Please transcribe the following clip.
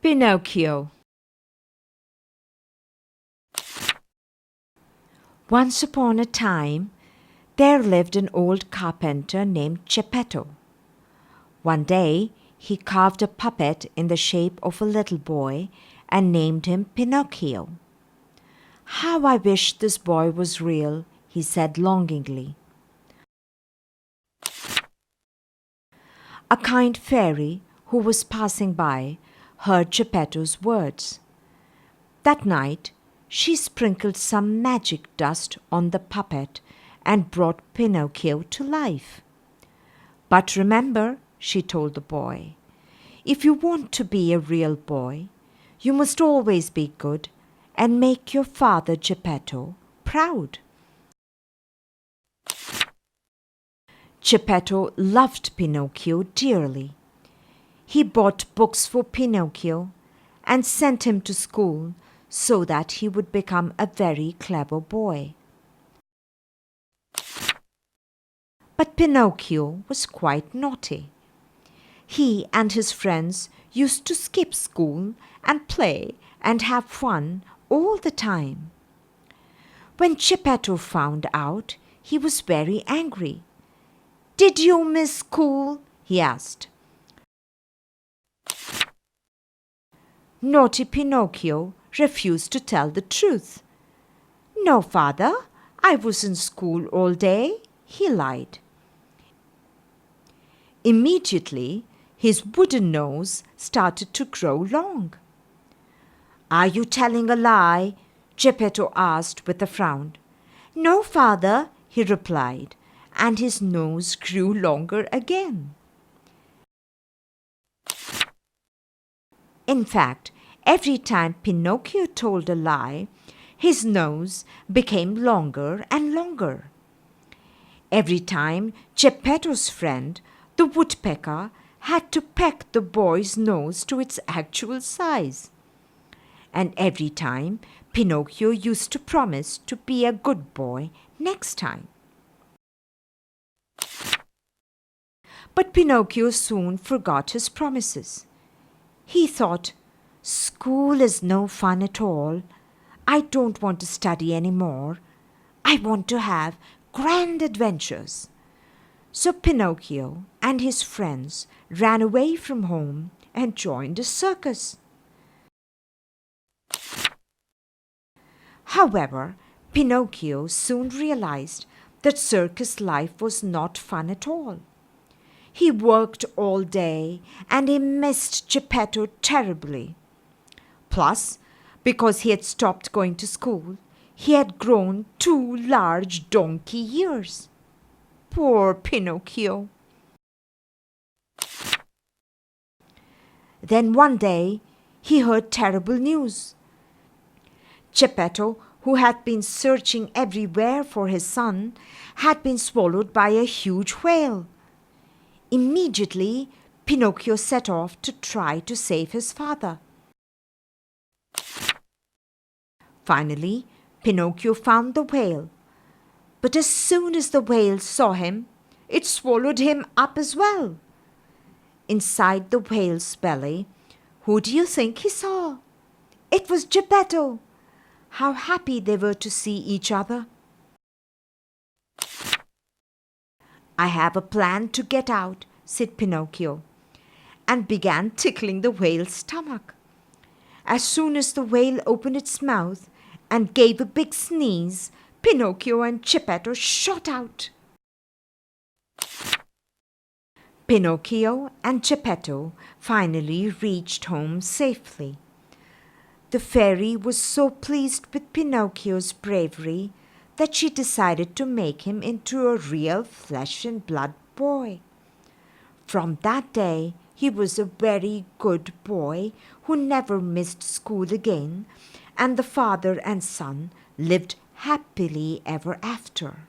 Pinocchio. Once upon a time, there lived an old carpenter named Geppetto. One day, he carved a puppet in the shape of a little boy and named him Pinocchio. "How I wish this boy was real," he said longingly. A kind fairy who was passing by heard Geppetto's words. That night, she sprinkled some magic dust on the puppet and brought Pinocchio to life. "But remember," she told the boy, "if you want to be a real boy, you must always be good and make your father Geppetto proud." Geppetto loved Pinocchio dearly. He bought books for Pinocchio and sent him to school so that he would become a very clever boy. But Pinocchio was quite naughty. He and his friends used to skip school and play and have fun all the time. When Geppetto found out, he was very angry. "Did you miss school?" he asked. Naughty Pinocchio refused to tell the truth. "No, father, I was in school all day," he lied. Immediately, his wooden nose started to grow long. "Are you telling a lie?" Geppetto asked with a frown. "No, father," he replied, and his nose grew longer again. In fact, every time Pinocchio told a lie, his nose became longer and longer. Every time Geppetto's friend, the woodpecker, had to peck the boy's nose to its actual size. And every time Pinocchio used to promise to be a good boy next time. But Pinocchio soon forgot his promises. He thought, "School is no fun at all. I don't want to study any more. I want to have grand adventures." So Pinocchio and his friends ran away from home and joined a circus. However, Pinocchio soon realized that circus life was not fun at all. He worked all day and he missed Geppetto terribly. Plus, because he had stopped going to school, he had grown 2 large donkey ears. Poor Pinocchio. Then one day, he heard terrible news. Geppetto, who had been searching everywhere for his son, had been swallowed by a huge whale. Immediately, Pinocchio set off to try to save his father. Finally, Pinocchio found the whale. But as soon as the whale saw him, it swallowed him up as well. Inside the whale's belly, who do you think he saw? It was Geppetto. How happy they were to see each other. "I have a plan to get out," said Pinocchio, and began tickling the whale's stomach. As soon as the whale opened its mouth and gave a big sneeze, Pinocchio and Geppetto shot out. Pinocchio and Geppetto finally reached home safely. The fairy was so pleased with Pinocchio's bravery that she decided to make him into a real flesh and blood boy. From that day, he was a very good boy who never missed school again, and the father and son lived happily ever after.